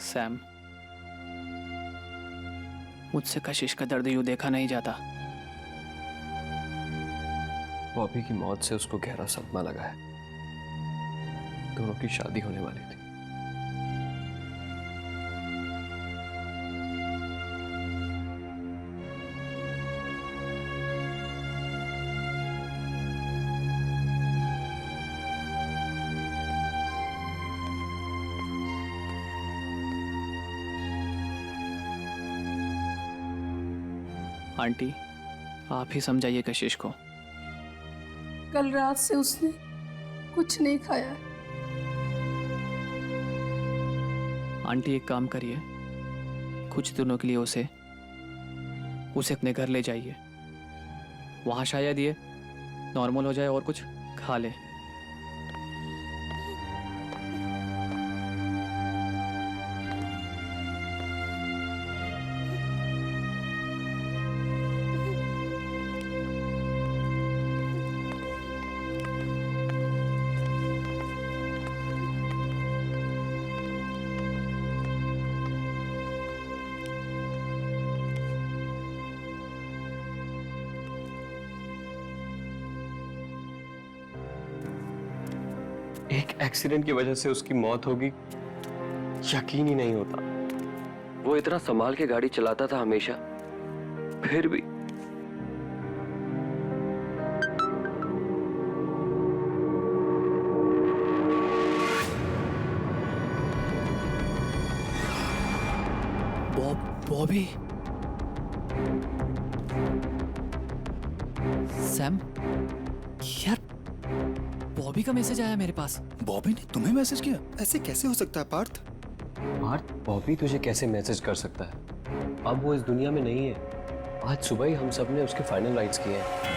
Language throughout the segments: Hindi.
सैम, मुझसे कशिश का दर्द यूं देखा नहीं जाता। बॉबी की मौत से उसको गहरा सदमा लगा है। दोनों की शादी होने वाली थी। आंटी, आप ही समझाइए कशिश को। कल रात से उसने कुछ नहीं खाया है। आंटी एक काम करिए, कुछ दिनों के लिए उसे अपने घर ले जाइए। वहाँ शायद ये नॉर्मल हो जाए और कुछ खा ले। एक एक्सीडेंट की वजह से उसकी मौत होगी, यकीन ही नहीं होता। वो इतना संभाल के गाड़ी चलाता था हमेशा, फिर भी। बॉबी, सैम, यार बॉबी का मैसेज आया मेरे पास। बॉबी ने तुम्हें मैसेज किया? ऐसे कैसे हो सकता है पार्थ? पार्थ, बॉबी तुझे कैसे मैसेज कर सकता है? अब वो इस दुनिया में नहीं है। आज सुबह ही हम सब ने उसके फाइनल राइट्स किए हैं।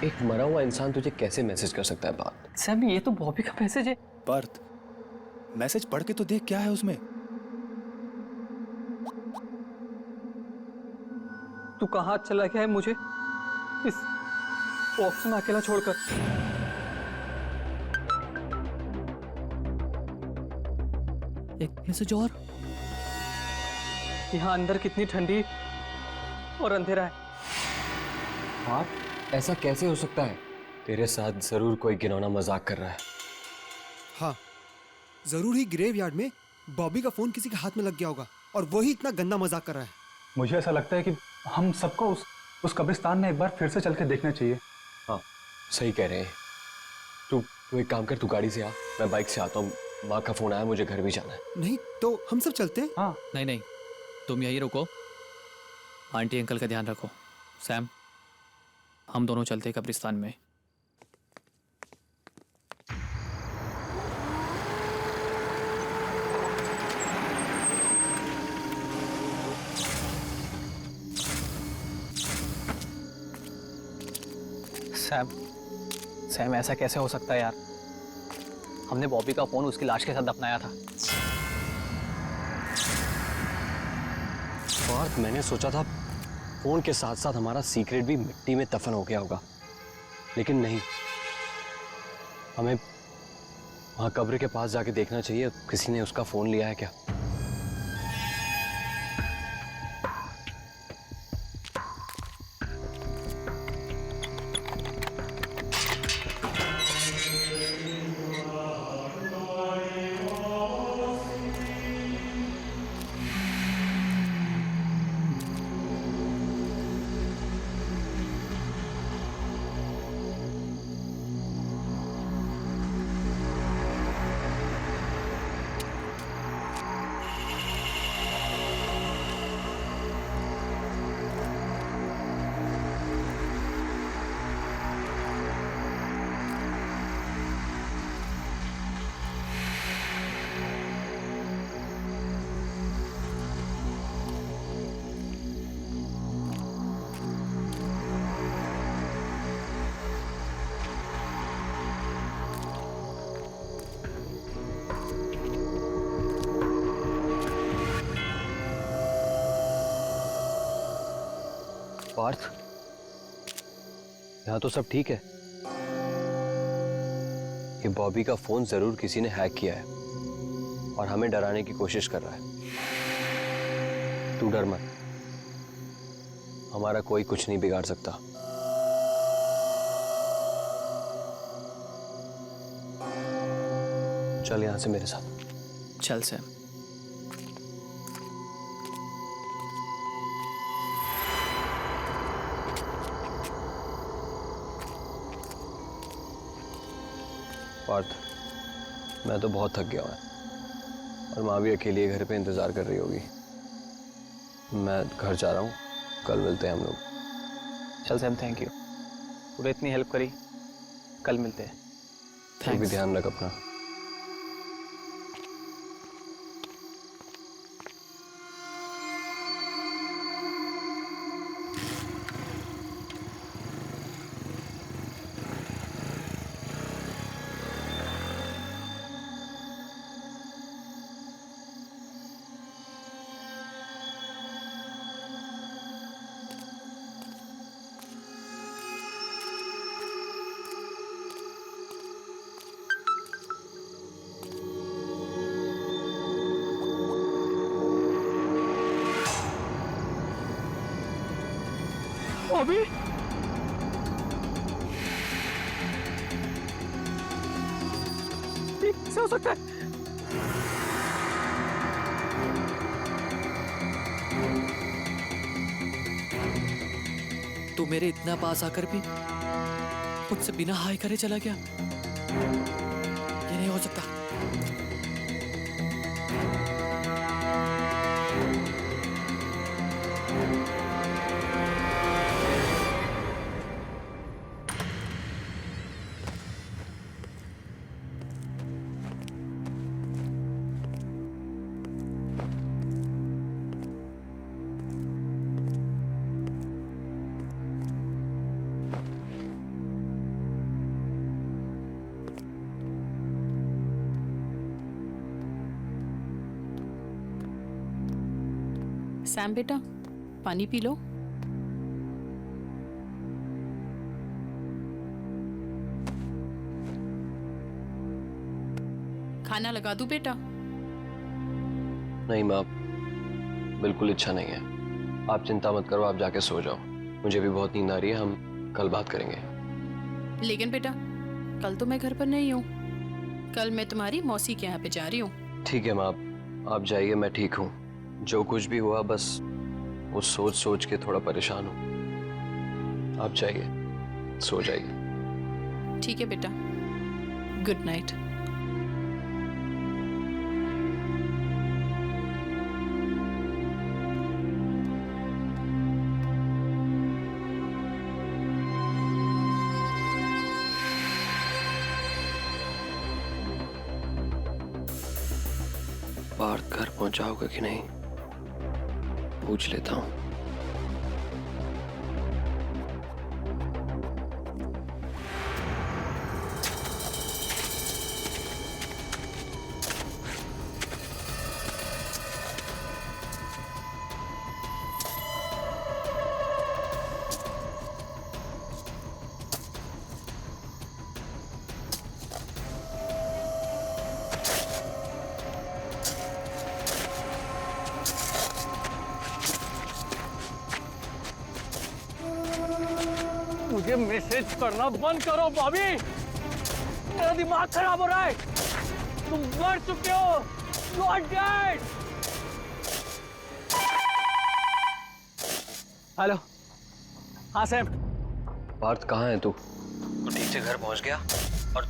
एक मरा हुआ इंसान तुझे कैसे मैसेज कर सकता है बात? सैम, ये तो बॉबी का मैसेज है। पार्थ, मैसेज पढ़ के तो देख क्या है उसमें। तू कहाँ चला गया है मुझे इस बॉक्स में अकेला छोड़कर? एक मैसेज और। यहाँ अंदर कितनी ठंडी और अंधेरा है। पार्थ, ऐसा कैसे हो सकता है? तेरे साथ जरूर कोई घिनौना मजाक कर रहा है। हाँ, जरूर ही ग्रेवयार्ड में बॉबी का फोन किसी के हाथ में लग गया होगा और वही इतना गंदा मजाक कर रहा है। मुझे ऐसा लगता है कि हम सबको उस कब्रिस्तान में एक बार फिर से चल के देखना चाहिए। हाँ, सही कह रहे हैं। तू एक काम कर, तू गाड़ी से आ, मैं बाइक से आता हूँ। माँ का फोन आया, मुझे घर भी जाना है। नहीं तो हम सब चलते हैं। हाँ, नहीं, तुम यहीं रुको, आंटी अंकल का ध्यान रखो। सैम, हम दोनों चलते कब्रिस्तान में। सैम, ऐसा कैसे हो सकता है यार? हमने बॉबी का फोन उसकी लाश के साथ दफनाया था। पार्थ, मैंने सोचा था फोन के साथ साथ हमारा सीक्रेट भी मिट्टी में दफन हो गया होगा, लेकिन नहीं। हमें वहां कब्र के पास जाके देखना चाहिए, किसी ने उसका फोन लिया है क्या। पार्थ, यहाँ तो सब ठीक है। ये बॉबी का फोन जरूर किसी ने हैक किया है और हमें डराने की कोशिश कर रहा है। तू डर मत, हमारा कोई कुछ नहीं बिगाड़ सकता। चल यहां से मेरे साथ। चल सैम। पार्थ, मैं तो बहुत थक गया हूं और माँ भी अकेली घर पे इंतजार कर रही होगी। मैं घर जा रहा हूँ, कल मिलते हैं हम लोग। चल सैम, थैंक यू, तूने इतनी हेल्प करी। कल मिलते हैं। तू भी थैंक्स। ध्यान रख अपना। बॉबी, कैसे हो सकता है? तू मेरे इतना पास आकर भी मुझसे बिना हाय करे चला गया। ये नहीं हो सकता। सैम बेटा, पानी पी लो। खाना लगा दूं बेटा? नहीं माँ, बिल्कुल इच्छा नहीं है। आप चिंता मत करो, आप जाके सो जाओ। मुझे भी बहुत नींद आ रही है, हम कल बात करेंगे। लेकिन बेटा, कल तो मैं घर पर नहीं हूँ। कल मैं तुम्हारी मौसी के यहाँ पे जा रही हूँ। ठीक है माँ, आप जाइए, मैं ठीक हूँ। जो कुछ भी हुआ बस वो सोच सोच के थोड़ा परेशान हूँ। आप जाइए, सो जाइए। ठीक है बेटा, गुड नाइट। पार्थ घर पहुंचाओगे कि नहीं, पूछ लेता हूँ। मुझे मैसेज करना बंद करो बॉबी, मेरा दिमाग खराब हो रहा है। तुम मर चुके हो, यू आर डेड। हेलो, हाँ सैम। पार्थ कहाँ है तू? तू ठीक से घर पहुंच गया? और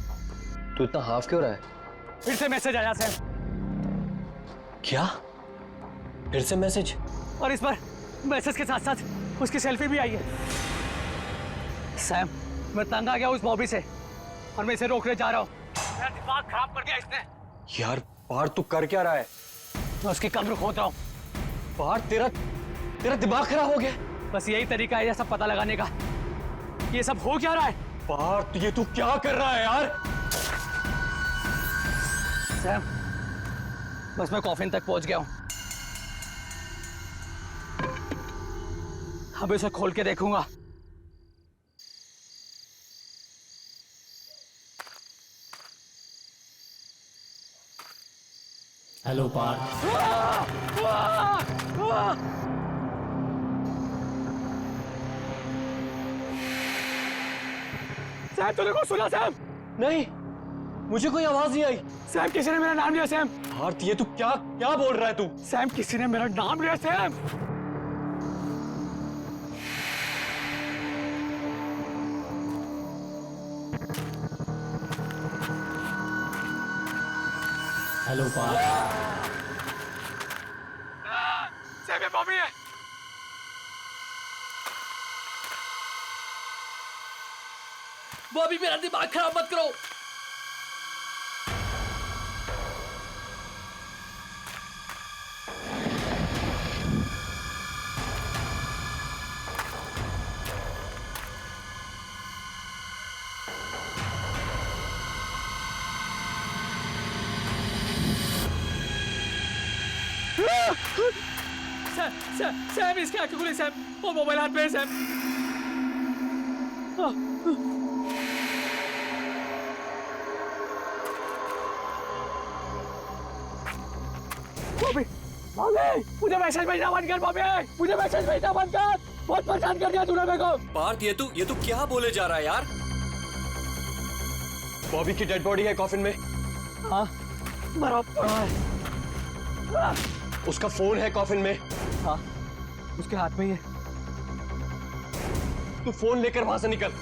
तू इतना हाफ क्यों रहा है? फिर से मैसेज आया सैम। क्या? फिर से मैसेज? और इस बार मैसेज के साथ साथ उसकी सेल्फी भी आई है। सैम, मैं तंग आ गया उस बॉबी से और मैं इसे रोकने जा रहा हूँ। मेरा दिमाग खराब कर दिया इसने। यार पार्थ, तू कर क्या रहा है? मैं उसकी कब्र खोद रहा हूँ। पार्थ, तेरा दिमाग खराब हो गया? बस यही तरीका है ये सब पता लगाने का। ये सब हो क्या रहा है? पार्थ, ये तू क्या कर रहा है यार? सैम, बस मैं कॉफिन तक पहुंच गया हूँ। अब इसे खोल के देखूंगा। हेलो पार्थ। सैम तूने कुछ सुना सैम? नहीं, मुझे कोई आवाज नहीं आई। सैम किसी ने मेरा नाम लिया सैम। पार्थ ये तू क्या क्या बोल रहा है तू? सैम किसी ने मेरा नाम लिया सैम। हेलो पार्थ। सैम ये बॉबी है। बॉबी मेरा दिमाग खराब मत करो। सैम इसके आंखें खुली सैम। वो मोबाइल हाथ में है सैम। बॉबी बॉबी मुझे मैसेज भेजना बंद कर। बॉबी मुझे मैसेज भेजना बंद कर। बहुत परेशान कर दिया तूने मेरे को। पार्थ ये तू क्या बोले जा रहा है यार? बॉबी की डेड बॉडी है कॉफिन में। हाँ मरा पड़ा है। उसका फोन है कॉफिन में। हाँ उसके हाथ में ही है। तू फोन लेकर वहां से निकल।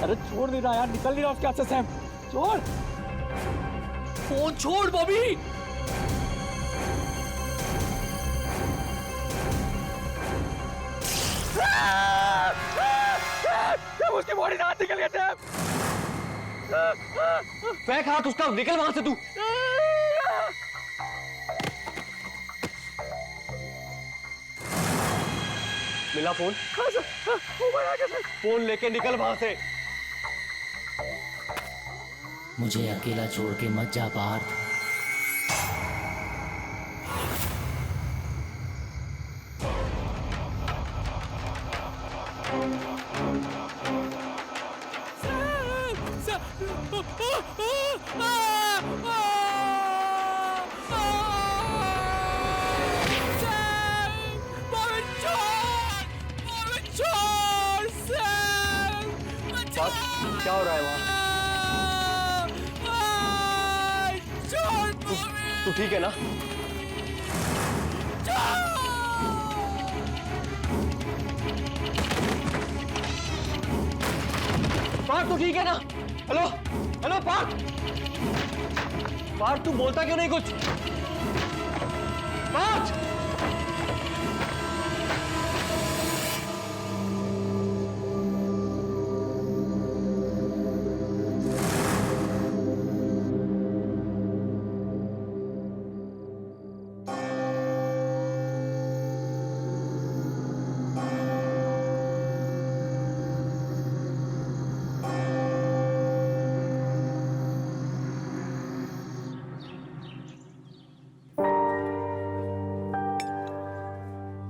अरे छोड़ दे रहा यार, निकल नहीं रहा उसके हाथ से सैम। छोड़ फोन छोड़ बॉबी। उसकी बॉडी से हाथ निकल गया सैम। फेंक हाथ उसका, निकल वहां से तू। मिला फोन? फोन लेके निकल वहां से। मुझे अकेला छोड़ के मत जा पार्थ। क्या हो रहा है वहां? तू ठीक है ना? पार्थ तू ठीक है ना? Hello hello Partha. पार्थ तू बोलता क्यों नहीं कुछ? Parth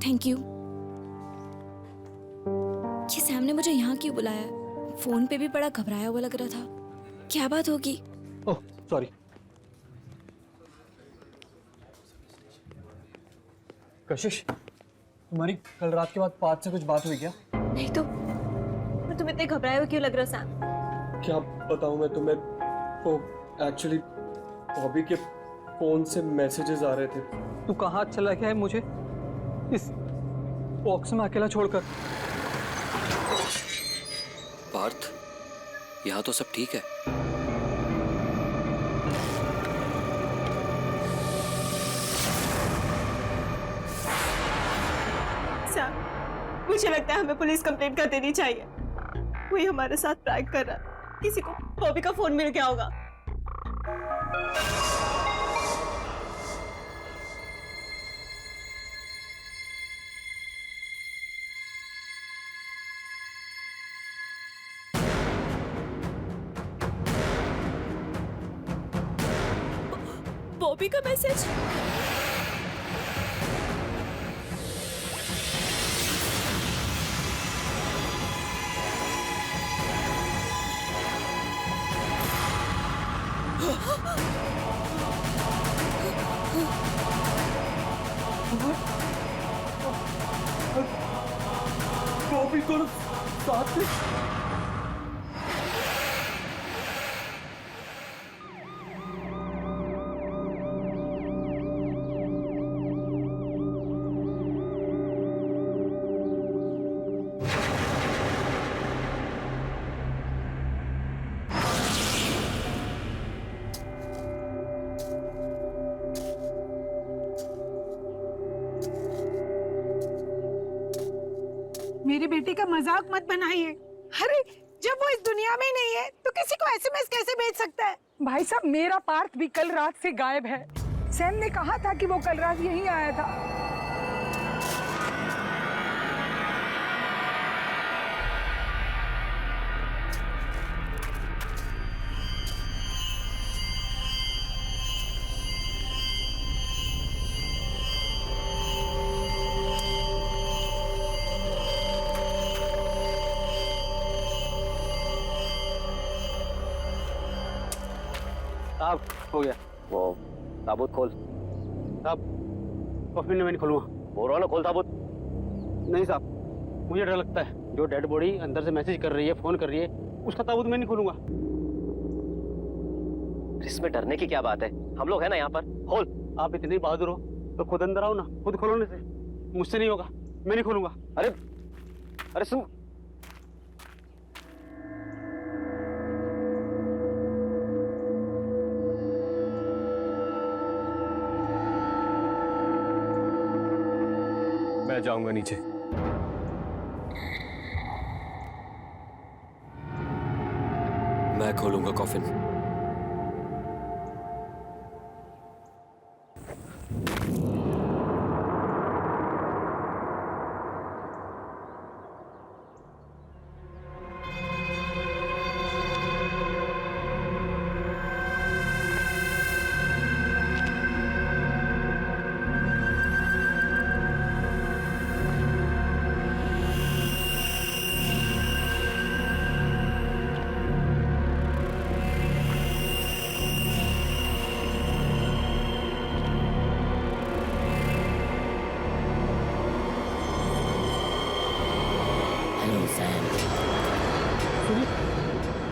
thank you. ये सैम ने मुझे यहाँ क्यों बुलाया? फोन पे भी बड़ा घबराया हुआ लग रहा था। क्या बात होगी? Oh sorry. कशिश तुम्हारी कल रात के बाद पार्थ से कुछ बात हुई क्या? नहीं तो पर तुम इतने घबराए हुए क्यों लग रहा सैम? क्या बताऊं मैं तुम्हें? वो एक्चुअली बॉबी के फोन से मैसेजेस आ रहे थे। तू कहाँ चला गया है मुझे इस बॉक्स में अकेला छोड़कर? पार्थ यहाँ तो सब ठीक है। सैम, मुझे लगता है हमें पुलिस कंप्लेंट कर देनी चाहिए। कोई हमारे साथ प्रैंक कर रहा है। किसी को बॉबी का फोन मिल गया होगा। बॉबी का मैसेज। बॉबी को साथ में मेरी बेटी का मजाक मत बनाइए। अरे जब वो इस दुनिया में ही नहीं है तो किसी को एसएमएस कैसे भेज सकता है? भाई साहब, मेरा पार्थ भी कल रात से गायब है। सैम ने कहा था कि वो कल रात यहीं आया था। साहब हो गया। वो ताबूत खोल। साहब कॉफी में नहीं खोलूंगा। बोल रहा ना, खोल ताबूत। नहीं साहब, मुझे डर लगता है। जो डेड बॉडी अंदर से मैसेज कर रही है, फोन कर रही है, उसका ताबूत मैं नहीं खोलूंगा। इसमें डरने की क्या बात है? हम लोग हैं ना यहाँ पर। खोल। आप इतने बहादुर हो तो खुद अंदर आओ ना, खुद खोलोने से। मुझसे नहीं होगा, मैं नहीं खोलूंगा। अरे अरे सुन, मैं जाऊंगा नीचे। मैं खोलूंगा कॉफिन।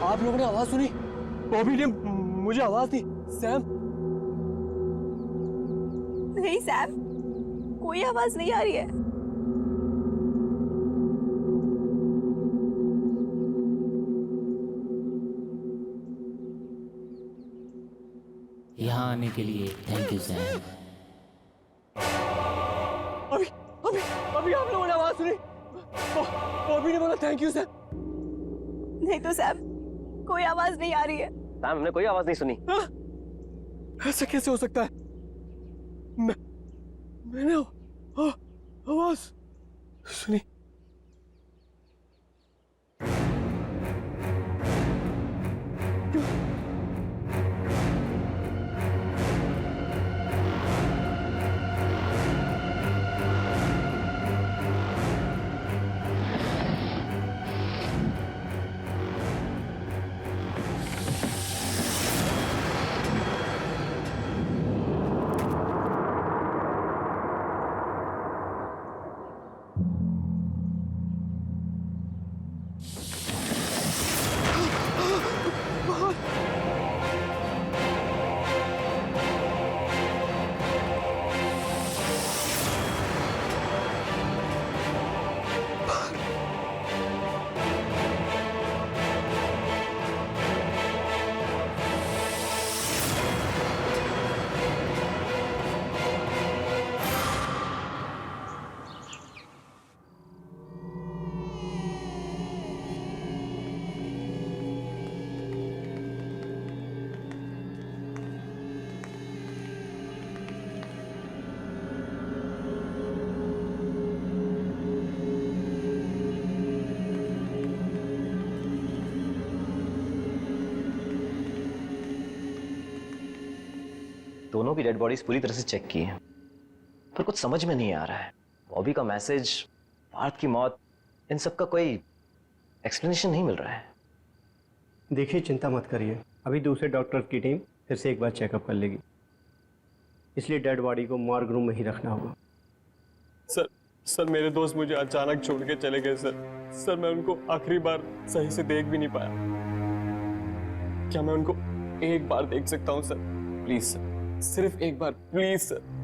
आप लोगों ने आवाज सुनी? बॉबी ने मुझे आवाज दी। सैम? नहीं सैम, कोई आवाज नहीं आ रही है। यहाँ आने के लिए थैंक यू सैम। अभी अभी अभी आप लोगों ने आवाज सुनी? बॉबी ने बोला थैंक यू सैम। नहीं तो सैम, कोई आवाज नहीं आ रही है। सैम, हमने कोई आवाज नहीं सुनी। ऐसा कैसे हो सकता है? मैंने आवाज सुनी। दोनों की डेड बॉडीज पूरी तरह से चेक की हैं, पर कुछ समझ में नहीं आ रहा है। बॉबी का मैसेज, पार्थ की मौत, इन सब का कोई एक्सप्लेनेशन नहीं मिल रहा है। देखिए, चिंता मत करिए, अभी दूसरे डॉक्टर की टीम फिर से एक बार चेकअप कर लेगी, इसलिए डेड बॉडी को मॉर्ग रूम में ही रखना होगा। सर मेरे दोस्त मुझे अचानक छोड़ के चले गए सर। मैं उनको आखिरी बार सही से देख भी नहीं पाया। क्या मैं उनको एक बार देख सकता हूँ सर? प्लीज सर, सिर्फ एक बार, प्लीज सर।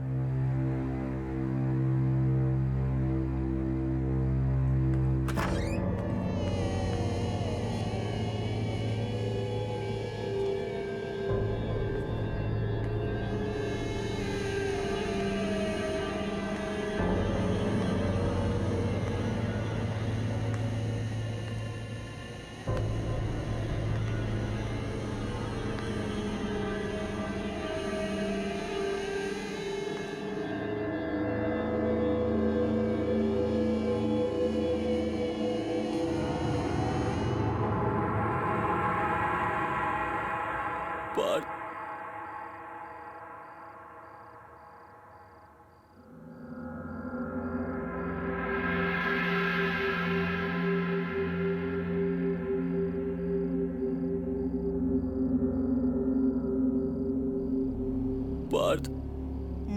पार्थ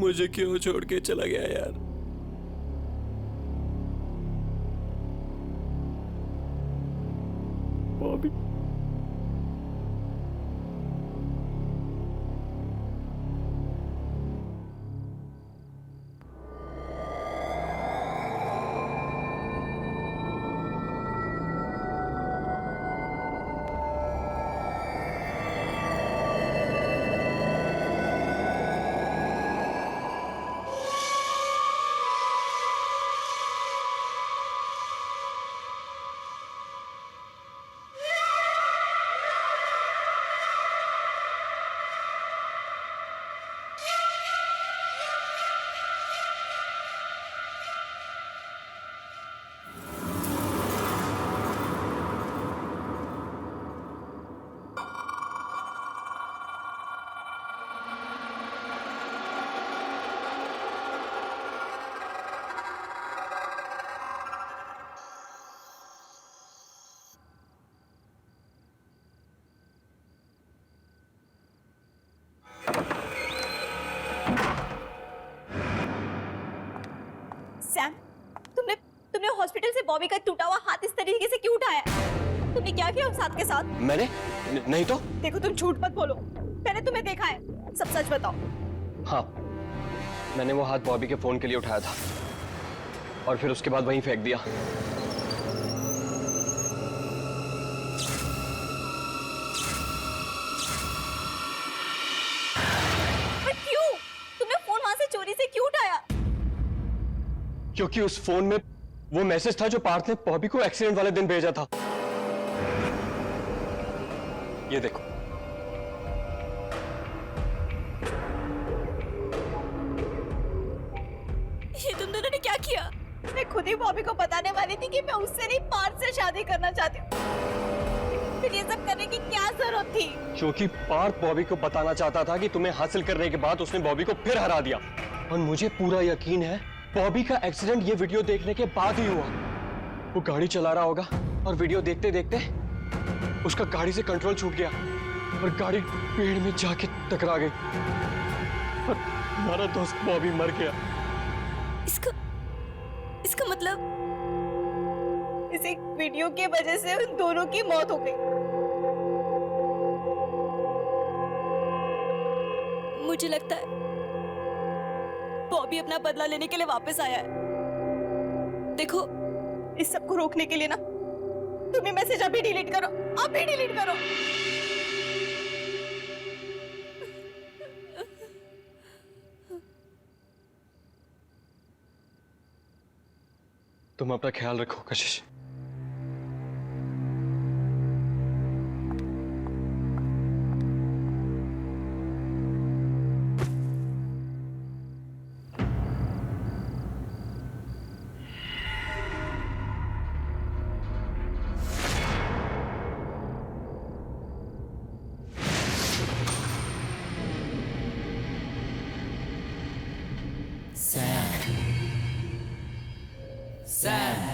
मुझे क्यों छोड़ के चला गया यार? बॉबी, सैम, तुमने हॉस्पिटल से बॉबी का टूटा हुआ हाथ इस तरीके से क्यों उठाया? तुमने क्या किया उस हाथ के साथ? मैंने नहीं तो। देखो, तुम झूठ मत बोलो, मैंने तुम्हें देखा है, सब सच बताओ। हाँ, मैंने वो हाथ बॉबी के फोन के लिए उठाया था और फिर उसके बाद वहीं फेंक दिया। पर क्यों? तुमने फोन वहां से चोरी से क्यों उठाया? क्योंकि उस फोन में वो मैसेज था जो पार्थ ने बॉबी को एक्सीडेंट वाले दिन भेजा था। ये देखो। ये तुम दोनों ने क्या किया? मैं खुद ही बॉबी को बताने वाली थी कि मैं उससे नहीं, पार्थ से शादी करना चाहती हूँ। फिर ये सब करने की क्या जरूरत थी? क्योंकि पार्थ बॉबी को बताना चाहता था कि तुम्हें हासिल करने के बाद उसने बॉबी को फिर हरा दिया। और मुझे पूरा यकीन है बॉबी का एक्सीडेंट ये वीडियो देखने के बाद ही हुआ। वो गाड़ी चला रहा होगा और वीडियो देखते देखते उसका गाड़ी से कंट्रोल छूट गया और गाड़ी पेड़ में जाके टकरा गई और हमारा दोस्त बॉबी मर गया। इसका मतलब इस एक वीडियो की वजह से उन दोनों की मौत हो गई। मुझे लगता है बॉबी अपना बदला लेने के लिए वापस आया है। देखो, इस सब को रोकने के लिए ना तुम ये मैसेज अभी डिलीट करो, अभी डिलीट करो। तुम अपना ख्याल रखो कशिश। सैम?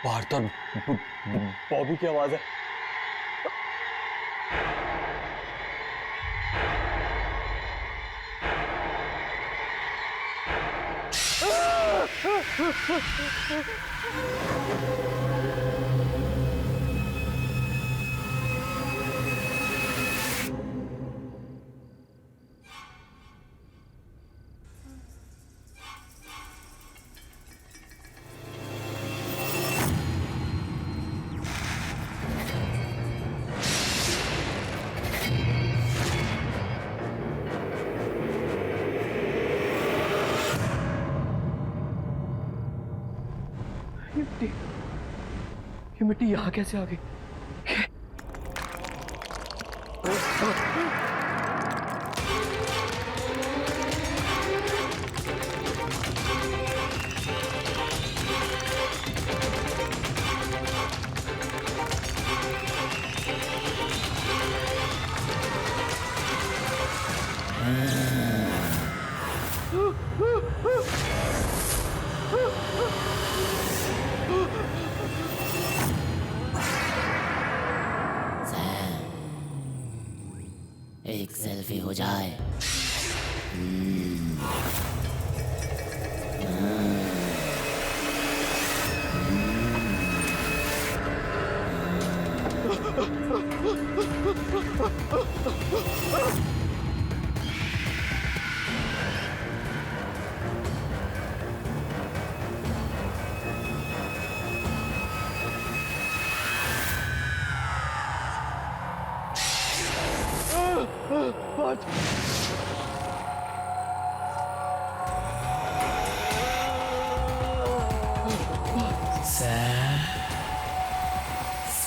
बाहर तो बॉबी की आवाज है। ये मिट्टी यहाँ कैसे आ गई? एक सेल्फी हो जाए।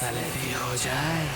सेल्फी हो जाए।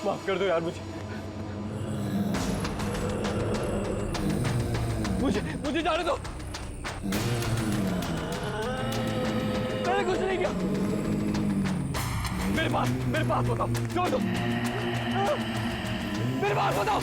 माफ कर दो यार मुझे जाने दो। मैंने कुछ नहीं किया। मेरे पास बताओ, छोड़ दो। मेरे पास बताओ।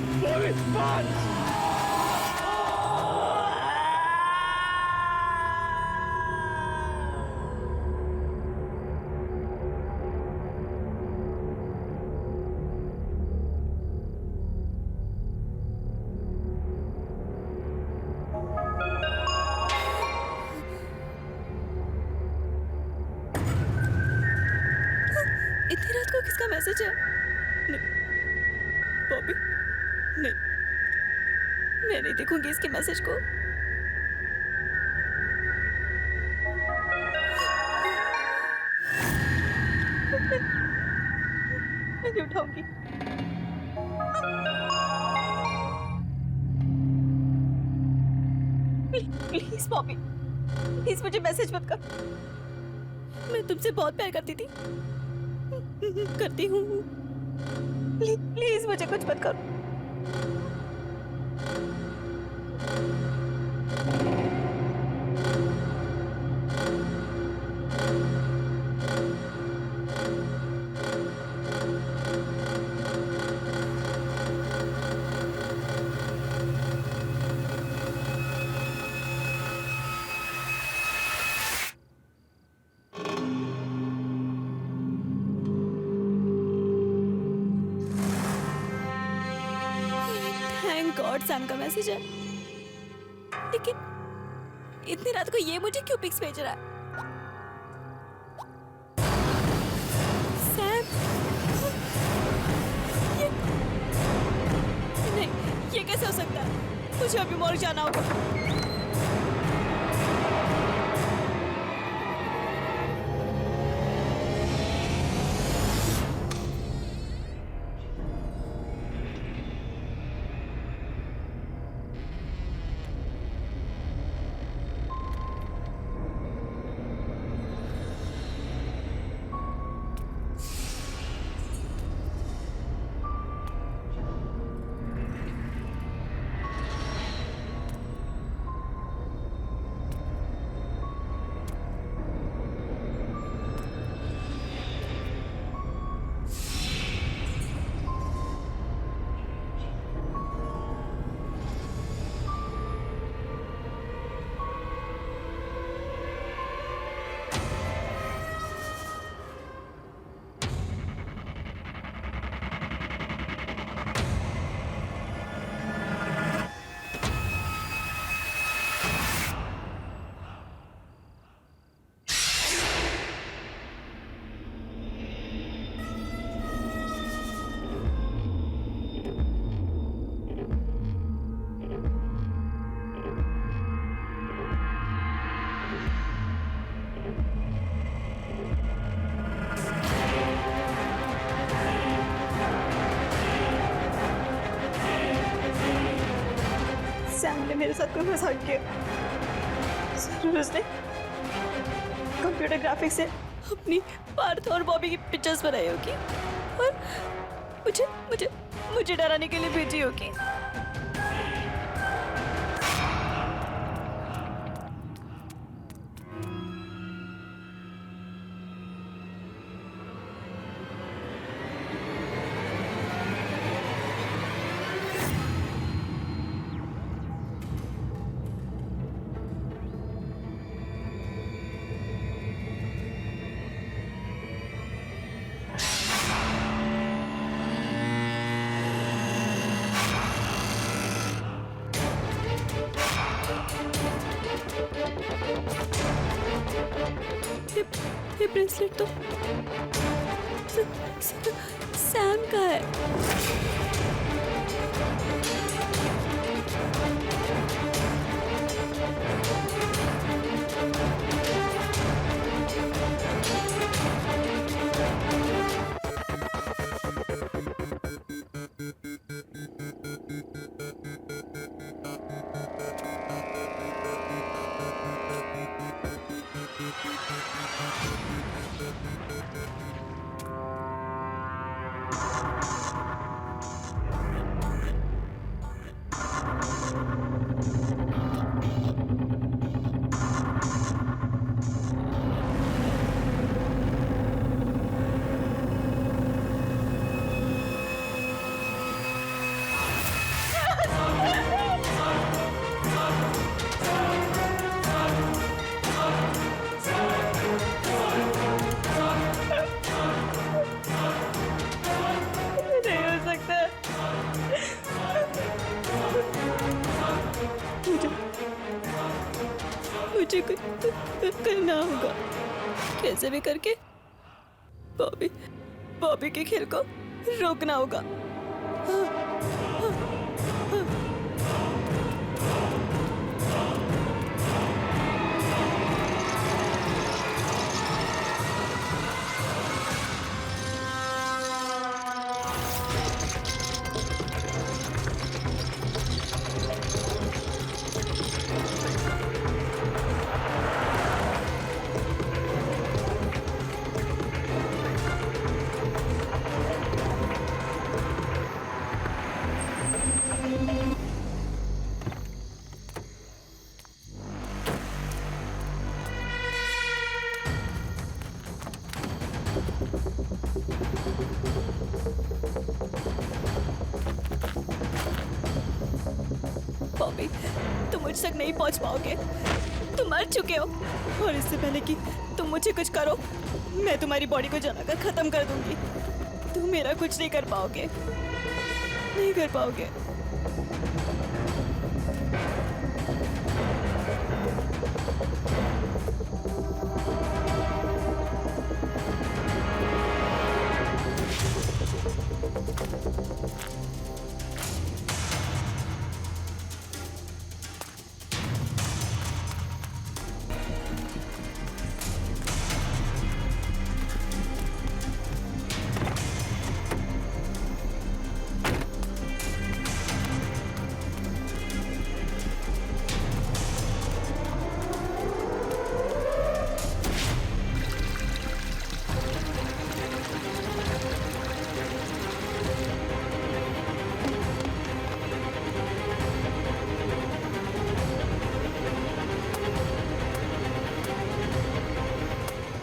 इतनी रात को किसका मैसेज है? नहीं, बॉबी, नहीं, मैं नहीं देखूंगी इसके मैसेज को। मैं नहीं उठाऊंगी। प्लीज बॉबी, प्लीज मुझे मैसेज मत कर। मैं तुमसे बहुत प्यार करती थी, करती हूँ। प्लीज मुझे कुछ मत करो। गॉड सैम का मैसेज है, लेकिन इतनी रात को ये मुझे क्यों पिक्स भेज रहा है? सैम, नहीं, ये कैसे हो सकता है? मुझे अभी मॉर्ग जाना होगा। सैम ने मेरे साथ कोई मजाक किया। जरूर उसने कंप्यूटर ग्राफिक्स से अपनी पार्थ और बॉबी की पिक्चर्स बनाई होगी और मुझे मुझे मुझे डराने के लिए भेजी होगी। ये ब्रेसलेट तो सैम का है। मुझे कुछ करना होगा, कैसे भी करके बॉबी के खेल को रोकना होगा। बॉबी, तुम मुझ तक नहीं पहुंच पाओगे। तुम मर चुके हो और इससे पहले कि तुम मुझे कुछ करो, मैं तुम्हारी बॉडी को जलाकर खत्म कर दूंगी। तुम मेरा कुछ नहीं कर पाओगे, नहीं कर पाओगे।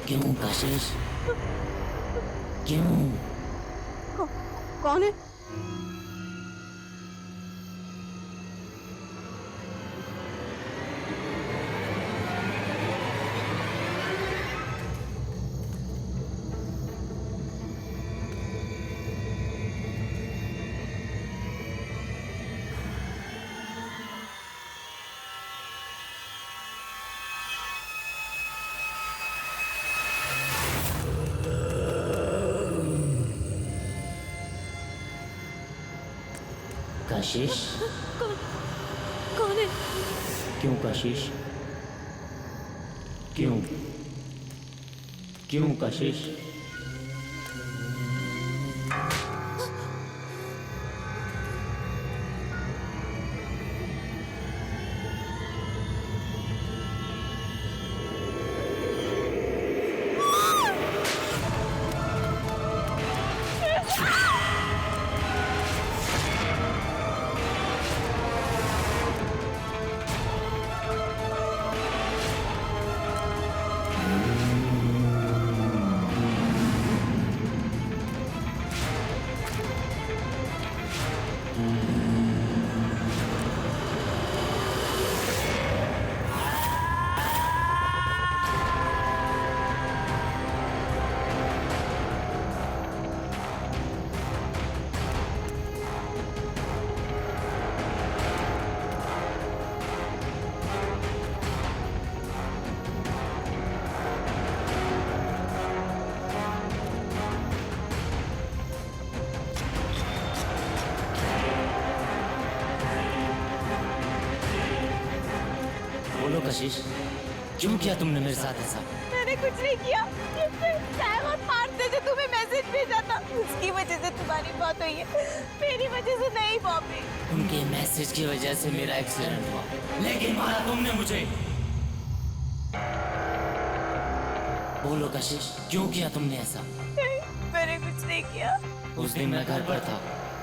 क्यों कशिश? क्यों? कौन है? कशिश? कौन है? क्यों कशिश? क्यों? क्यों कशिश? कशिश, क्यों किया तुमने मेरे साथ ऐसा? मैंने कुछ नहीं किया। सैम और पार्थ ने जो तुम्हें मैसेज भेजा था, उसकी वजह से तुम्हारी बात हुई है, मेरी वजह से नहीं बॉबी। उनके मैसेज की वजह से मेरा एक्सीडेंट हुआ, लेकिन मारा तुमने मुझे। बोलो कशिश, क्यों किया तुमने ऐसा? नहीं, मैंने कुछ नहीं किया। उस दिन मैं घर पर था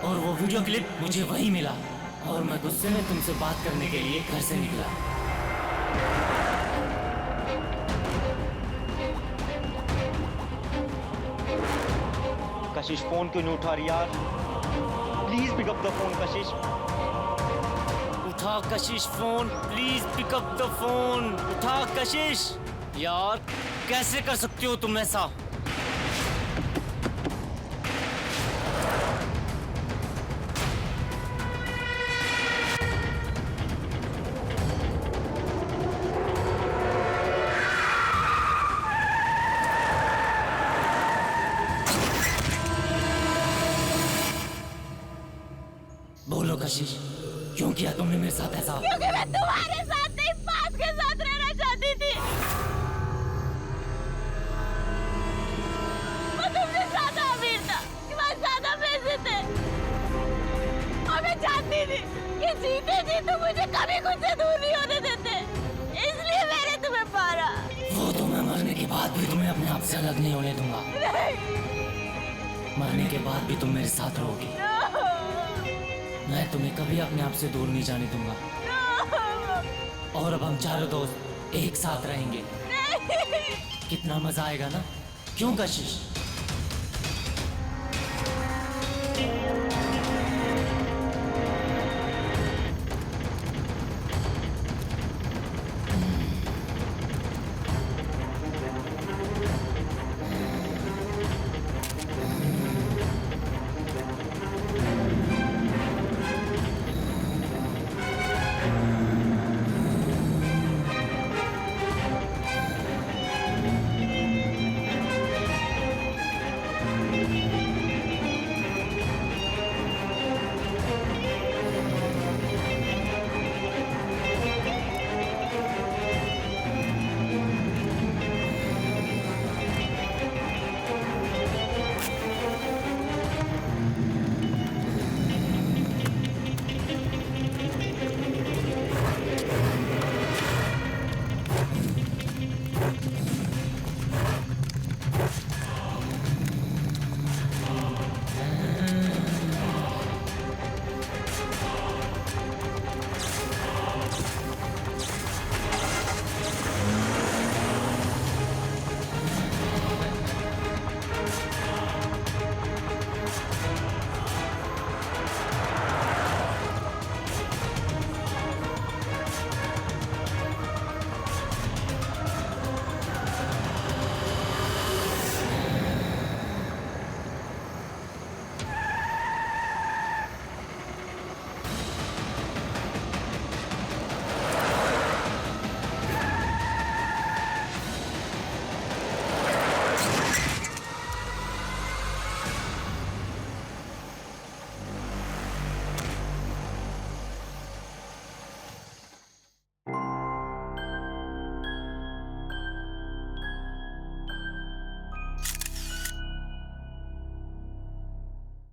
और वो वीडियो क्लिप मुझे वहीं मिला और मैं गुस्से में तुमसे बात करने के लिए घर से निकला। कशिश फोन क्यों नहीं उठा रही यार? Please pick up the phone Kashish. उठा Kashish phone, please pick up the phone. उठा कशिश। यार कैसे कर सकते हो तुम ऐसा? बोलो कशिश, क्यों किया तुमने मेरे साथ ऐसा? क्योंकि मैं तुम्हारे साथ नहीं, पार्थ के साथ रहना चाहती थी। मैं तुमसे ज्यादा अमीर था, तुम्हारे ज्यादा पैसे थे, और मैं जानती थी कि जीते जी तुम मुझे कभी खुद से दूर नहीं होने देते, इसलिए मैंने तुम्हें मारा। वो तो मैं मरने के बाद भी तुम्हें अपने आप से अलग नहीं होने दूंगा। मरने के बाद भी तुम मेरे साथ रहोगी। मैं तुम्हें कभी अपने आप से दूर नहीं जाने दूंगा। और अब हम चारों दोस्त एक साथ रहेंगे। कितना मजा आएगा ना? क्यों कशिश?